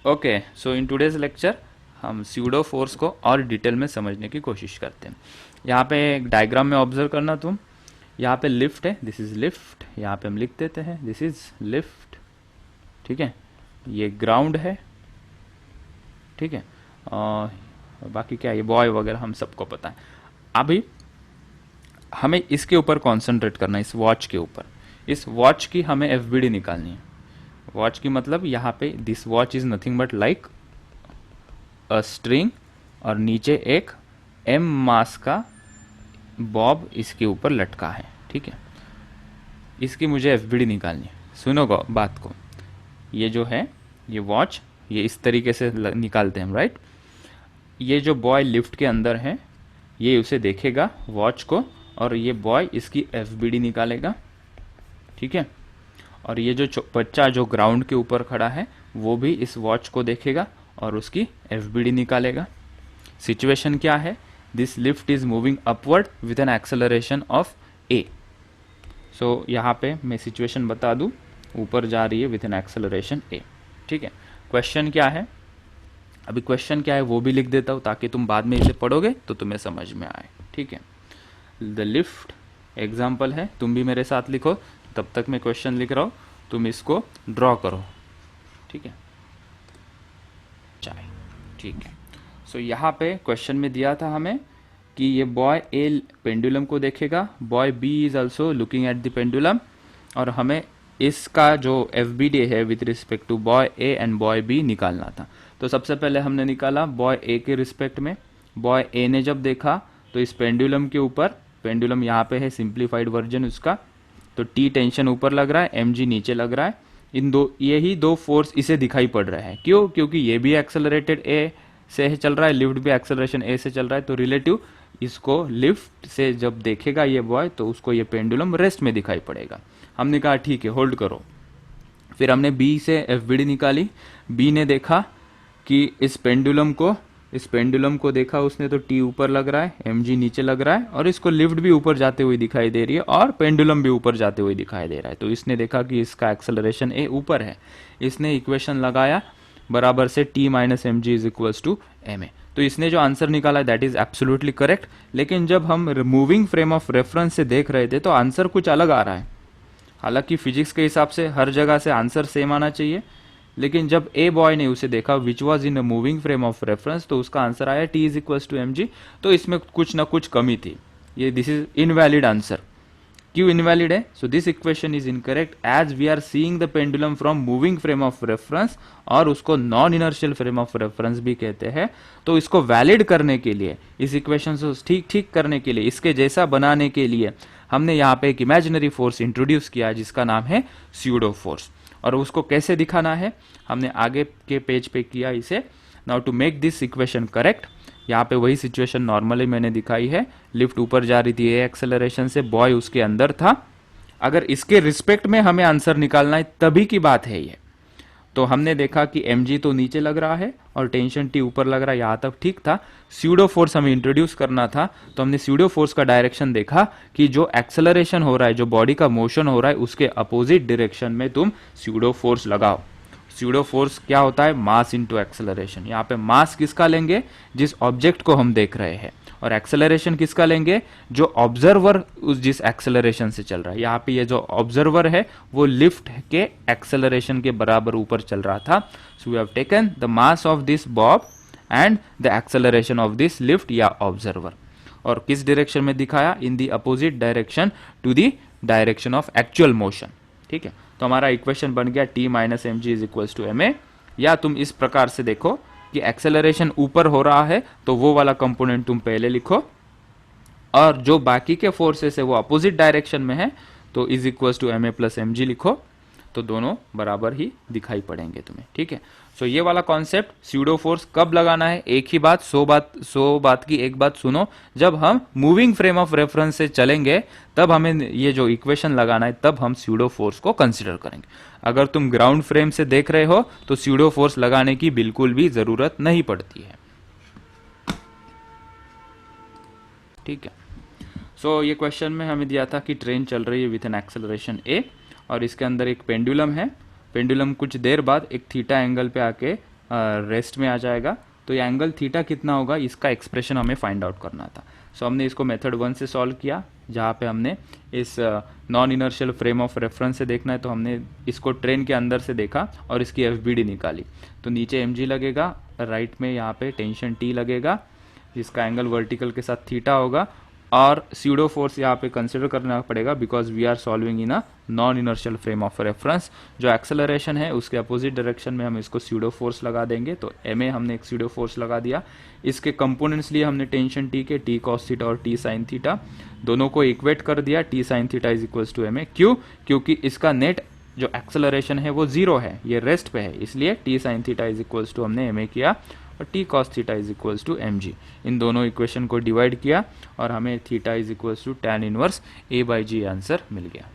Okay, so in today's lecture हम pseudo force को और डिटेल में समझने की कोशिश करते हैं। यहाँ पे एक डायग्राम में ऑब्जर्व करना तुम, यहाँ पे लिफ्ट है, दिस इज लिफ्ट, यहाँ पे हम लिख देते हैं दिस इज लिफ्ट, ठीक है। ये ग्राउंड है, ठीक है। और बाकी क्या, ये बॉय वगैरह हम सबको पता है। अभी हमें इसके ऊपर कॉन्सेंट्रेट करना है, इस वॉच के ऊपर। इस वॉच की हमें एफबीडी निकालनी है। वॉच की मतलब यहाँ पे this watch is nothing but like a string और नीचे एक एम मास का बॉब इसके ऊपर लटका है, ठीक है। इसकी मुझे एफबीडी निकालनी है। सुनो बात को, ये जो है ये वॉच, ये इस तरीके से निकालते हैं हम, राइट। ये जो बॉय लिफ्ट के अंदर है ये उसे देखेगा वॉच को, और ये बॉय इसकी एफबीडी निकालेगा, ठीक है। और ये जो बच्चा जो ग्राउंड के ऊपर खड़ा है वो भी इस वॉच को देखेगा और उसकी एफबीडी निकालेगा। सिचुएशन क्या है, this lift is moving upward with an acceleration of a. So यहाँ पे मैं सिचुएशन बता दूँ, ऊपर जा रही है विद एन एक्सेलरेशन ए, ठीक है। क्वेश्चन क्या है, अभी क्वेश्चन क्या है वो भी लिख देता हूँ ताकि तुम बाद में इसे पढ़ोगे तो तुम्हें समझ में आए, ठीक है। द लिफ्ट एग्जाम्पल है, तुम भी मेरे साथ लिखो, तब तक मैं क्वेश्चन लिख रहा हूँ, तुम इसको ड्रॉ करो, ठीक है। चाहे, ठीक है। सो यहाँ पे क्वेश्चन में दिया था हमें कि ये बॉय ए पेंडुलम को देखेगा, boy B is also looking at the pendulum, और हमें इसका जो एफ बी डी है with respect to boy A and boy B निकालना था। तो सबसे पहले हमने निकाला बॉय ए के रिस्पेक्ट में। बॉय ए ने जब देखा तो इस पेंडुलम के ऊपर, पेंडुलम यहाँ पे है सिंप्लीफाइड वर्जन उसका, तो टी टेंशन ऊपर लग रहा है, एम जी नीचे लग रहा है। इन दो, यही दो फोर्स इसे दिखाई पड़ रहा है। क्यों? क्योंकि ये भी एक्सेलरेटेड ए से चल रहा है, लिफ्ट भी एक्सेलरेशन ए से चल रहा है, तो रिलेटिव इसको लिफ्ट से जब देखेगा ये बॉय तो उसको ये पेंडुलम रेस्ट में दिखाई पड़ेगा। हमने कहा ठीक है, होल्ड करो। फिर हमने बी से एफबीडी निकाली। बी ने देखा कि इस पेंडुलम को देखा उसने, तो टी ऊपर लग रहा है, एम जी नीचे लग रहा है, और इसको लिफ्ट भी ऊपर जाते हुए दिखाई दे रही है और पेंडुलम भी ऊपर जाते हुए दिखाई दे रहा है। तो इसने देखा कि इसका एक्सेलरेशन ए ऊपर है। इसने इक्वेशन लगाया बराबर से T minus M G is equals to M A. तो इसने जो आंसर निकाला दैट इज एब्सोल्युटली करेक्ट। लेकिन जब हम मूविंग फ्रेम ऑफ रेफरेंस से देख रहे थे तो आंसर कुछ अलग आ रहा है। हालांकि फिजिक्स के हिसाब से हर जगह से आंसर सेम आना चाहिए, लेकिन जब ए बॉय ने उसे देखा which was in a moving frame of reference, तो उसका आंसर आया T is equals to M G. तो इसमें कुछ ना कुछ कमी थी, ये दिस इज इनवैलिड आंसर। क्यों इनवैलिड है? So this equation is incorrect as we are seeing the pendulum from moving frame of reference, और उसको non inertial frame of reference भी कहते हैं। तो इसको वैलिड करने के लिए, इस इक्वेशन को ठीक करने के लिए, इसके जैसा बनाने के लिए हमने यहाँ पे एक इमेजिनरी फोर्स इंट्रोड्यूस किया जिसका नाम है स्यूडो फोर्स। और उसको कैसे दिखाना है हमने आगे के पेज पे किया इसे। Now to make this equation correct, यहाँ पे वही सिचुएशन नॉर्मली मैंने दिखाई है। लिफ्ट ऊपर जा रही थी ए एक्सेलरेशन से, बॉय उसके अंदर था। अगर इसके रिस्पेक्ट में हमें आंसर निकालना है तभी की बात है ये। तो हमने देखा कि mg तो नीचे लग रहा है और टेंशन t ऊपर लग रहा है, यहाँ तक ठीक था। स्यूडो फोर्स हमें इंट्रोड्यूस करना था, तो हमने स्यूडो फोर्स का डायरेक्शन देखा कि जो एक्सेलरेशन हो रहा है, जो बॉडी का मोशन हो रहा है, उसके अपोजिट डायरेक्शन में तुम स्यूडो फोर्स लगाओ। स्यूडो फोर्स क्या होता है? Mass into acceleration. यहाँ पे मास किसका लेंगे? जिस ऑब्जेक्ट को हम देख रहे हैं। और एक्सेलरेशन किसका लेंगे? जो ऑब्जर्वर उस जिस एक्सेलरेशन से चल रहा है। यहाँ पे ये जो ऑब्जर्वर है वो लिफ्ट के एक्सेलरेशन के बराबर ऊपर चल रहा था। So we have taken the mass of this bob and the acceleration of this lift या ऑब्जर्वर। और किस डायरेक्शन में दिखाया? In the opposite direction to the direction of actual motion, ठीक है। तो हमारा इक्वेशन बन गया T minus M G is equals to M A. या तुम इस प्रकार से देखो कि एक्सेलरेशन ऊपर हो रहा है तो वो वाला कंपोनेंट तुम पहले लिखो, और जो बाकी के फोर्सेस है वो अपोजिट डायरेक्शन में है, तो is equals to M A plus M G लिखो, तो दोनों बराबर ही दिखाई पड़ेंगे तुम्हें, ठीक है। सो ये वाला कॉन्सेप्ट स्यूडो फोर्स कब लगाना है? एक ही बात, सौ बात की एक बात सुनो। जब हम मूविंग फ्रेम ऑफ रेफरेंस से चलेंगे तब हमें ये जो इक्वेशन लगाना है, तब हम स्यूडो फोर्स को कंसिडर करेंगे। अगर तुम ग्राउंड फ्रेम से देख रहे हो तो स्यूडो फोर्स लगाने की बिल्कुल भी जरूरत नहीं पड़ती है, ठीक है। सो ये क्वेश्चन में हमें दिया था कि ट्रेन चल रही है विथ एन एक्सेलरेशन ए, और इसके अंदर एक पेंडुलम है। पेंडुलम कुछ देर बाद एक थीटा एंगल पे आके रेस्ट में आ जाएगा। तो ये एंगल थीटा कितना होगा, इसका एक्सप्रेशन हमें फाइंड आउट करना था। सो हमने इसको मेथड 1 से सॉल्व किया, जहाँ पे हमने इस non inertial frame of reference से देखना है, तो हमने इसको ट्रेन के अंदर से देखा और इसकी एफबीडी निकाली। तो नीचे mg लगेगा, राइट में यहाँ पे टेंशन T लगेगा, जिसका एंगल वर्टिकल के साथ थीटा होगा, और स्यूडो फोर्स यहाँ पे कंसिडर करना पड़ेगा because we are solving in a non inertial frame of reference. जो एक्सेलरेशन है उसके अपोजिट डायरेक्शन में हम इसको स्यूडो फोर्स लगा देंगे। तो ma हमने एक स्यूडो फोर्स लगा दिया। इसके कंपोनेंट्स लिए हमने टेंशन T के T cos थीटा और T sin थीटा, दोनों को इक्वेट कर दिया। T sin theta is equals to ma। क्यों? क्योंकि इसका नेट जो एक्सेलरेशन है वो जीरो है, ये रेस्ट पे है, इसलिए T sin theta is equals to हमने ma किया और T cos theta is equals to mg। इन दोनों इक्वेशन को डिवाइड किया और हमें theta is equals to tan inverse a/g answer मिल गया।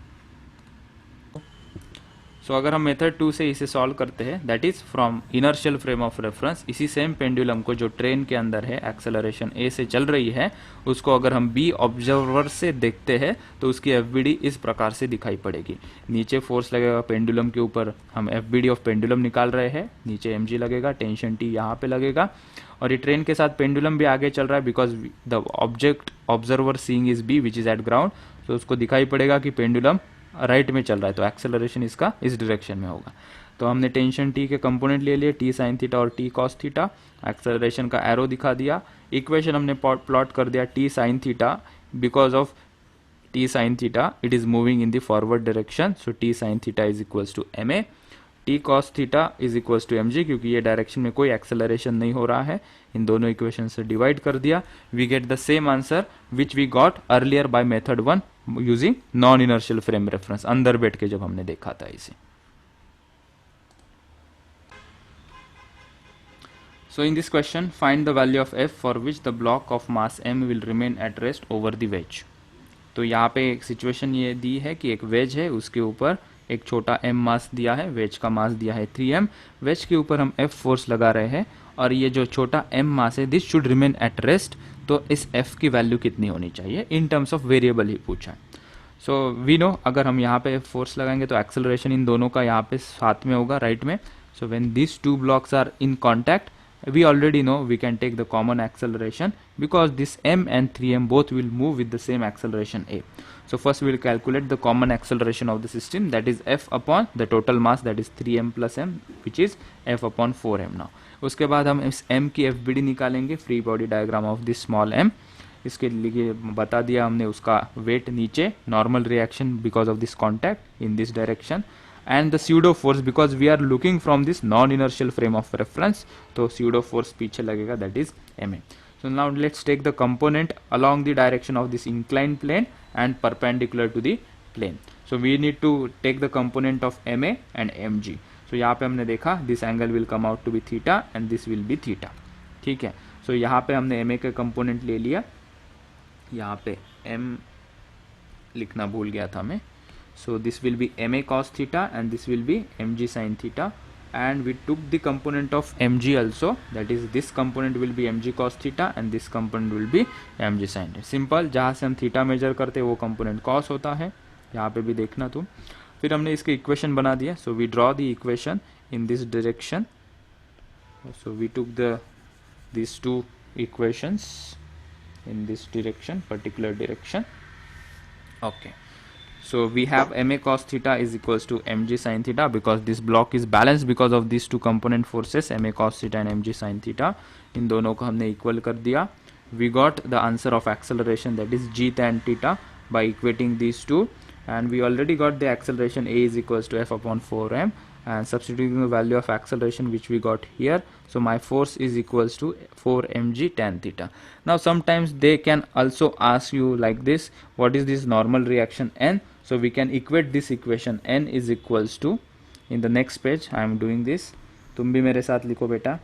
सो अगर हम मेथड 2 से इसे सॉल्व करते हैं, that is from inertial frame of reference, इसी सेम पेंडुलम को जो ट्रेन के अंदर है एक्सेलरेशन a से चल रही है, उसको अगर हम b ऑब्जर्वर से देखते हैं तो उसकी एफबीडी इस प्रकार से दिखाई पड़ेगी। नीचे फोर्स लगेगा पेंडुलम के ऊपर, हम एफबीडी ऑफ पेंडुलम निकाल रहे हैं, नीचे mg लगेगा, टेंशन T यहाँ पे लगेगा, और ये ट्रेन के साथ पेंडुलम भी आगे चल रहा है because the object observer seeing is b which is eight ground. तो उसको दिखाई पड़ेगा कि पेंडुलम राइट में चल रहा है, तो एक्सेलरेशन इसका इस डायरेक्शन में होगा। तो हमने टेंशन T के कंपोनेंट ले लिए, T sin थीटा और T cos थीटा, एक्सेलरेशन का एरो दिखा दिया। इक्वेशन हमने प्लॉट कर दिया T sin theta, because of T sin theta it is moving in the forward direction, so T sin theta is equals to ma। T cos theta is equals to mg, क्योंकि ये direction में कोई acceleration नहीं हो रहा है। इन दोनों equation से डिवाइड कर दिया, we get the same answer which we got earlier by method 1 using non inertial frame reference, अंदर बैठ के जब हमने देखा था इसे। So in this question, find the value of f for which the block of mass m will remain at rest over the wedge। तो यहाँ पे एक सिचुएशन ये दी है कि एक वेज है, उसके ऊपर एक छोटा m मास दिया है, वेज का मास दिया है 3m, वेज के ऊपर हम f फोर्स लगा रहे हैं और ये जो छोटा m मास है this should remain at rest. तो इस f की वैल्यू कितनी होनी चाहिए, इन टर्म्स ऑफ वेरिएबल ही पूछा है। सो वी नो अगर हम यहाँ पे फोर्स लगाएंगे तो एक्सेलरेशन इन दोनों का यहाँ पे साथ में होगा, राइट में। So when this two blocks are in contact, we already know we can take the common acceleration because this m and 3m both will move with the same acceleration a. So first we will calculate the common acceleration of the system, that is f upon the total mass, that is 3m plus m, which is f upon 4m now. उसके बाद हम इस m की fbd निकालेंगे, free body diagram of this small m। इसके लिए बता दिया हमने उसका वेट नीचे, normal reaction because of this contact in this direction, and the pseudo force because we are looking from this non inertial frame of reference, तो pseudo force पीछे लगेगा, that is ma। So now let's take the component along the direction of this inclined plane and perpendicular to the plane। So we need to take the component of ma and mg। So यहाँ पे हमने देखा this angle will come out to be theta and this will be theta, ठीक है। So यहाँ पे हमने ma का component ले लिया, यहाँ पे m लिखना भूल गया था मैं। So this will be ma cos theta and this will be mg sin theta, and we took the component of mg also, that is this component will be mg cos theta and this component will be mg sin theta। Simple, जहाँ से हम theta major करते हैं वो component cos होता है, यहाँ पे भी देखना तुम। फिर हमने इसके इक्वेशन बना दिया, so we draw the equation in this direction। So we took these two equations in this direction, particular direction, okay। So we have ma cos theta is equals to mg sin theta because this block is balanced because of these two component forces ma cos theta and mg sin theta। इन दोनों को हमने equal कर दिया। We got the answer of acceleration, that is g tan theta, by equating these two, and we already got the acceleration a is equals to f upon 4m, and substituting the value of acceleration which we got here, so my force is equals to 4 mg tan theta। Now sometimes they can also ask you like this, what is this normal reaction n? So we can equate this equation, n is equals to, in the next page I am doing this, तुम भी मेरे साथ लिखो बेटा।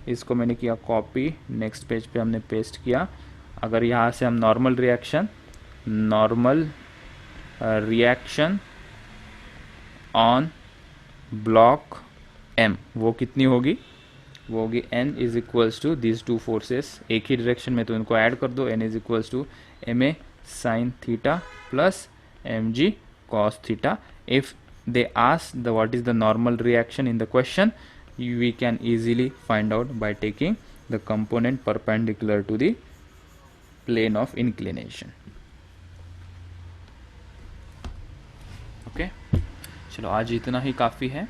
इसको मैंने किया copy, next page पे हमने पेस्ट किया। अगर यहाँ से हम normal reaction on block m, वो कितनी होगी, वो होगी n is equals to this two forces, एक ही डायरेक्शन में, तो इनको ऐड कर दो, n is equals to ma sin theta plus mg cos theta। If they ask what is the normal reaction in the question, we can easily find out by taking the component perpendicular to the plane of inclination. Okay चलो आज इतना ही काफ़ी है.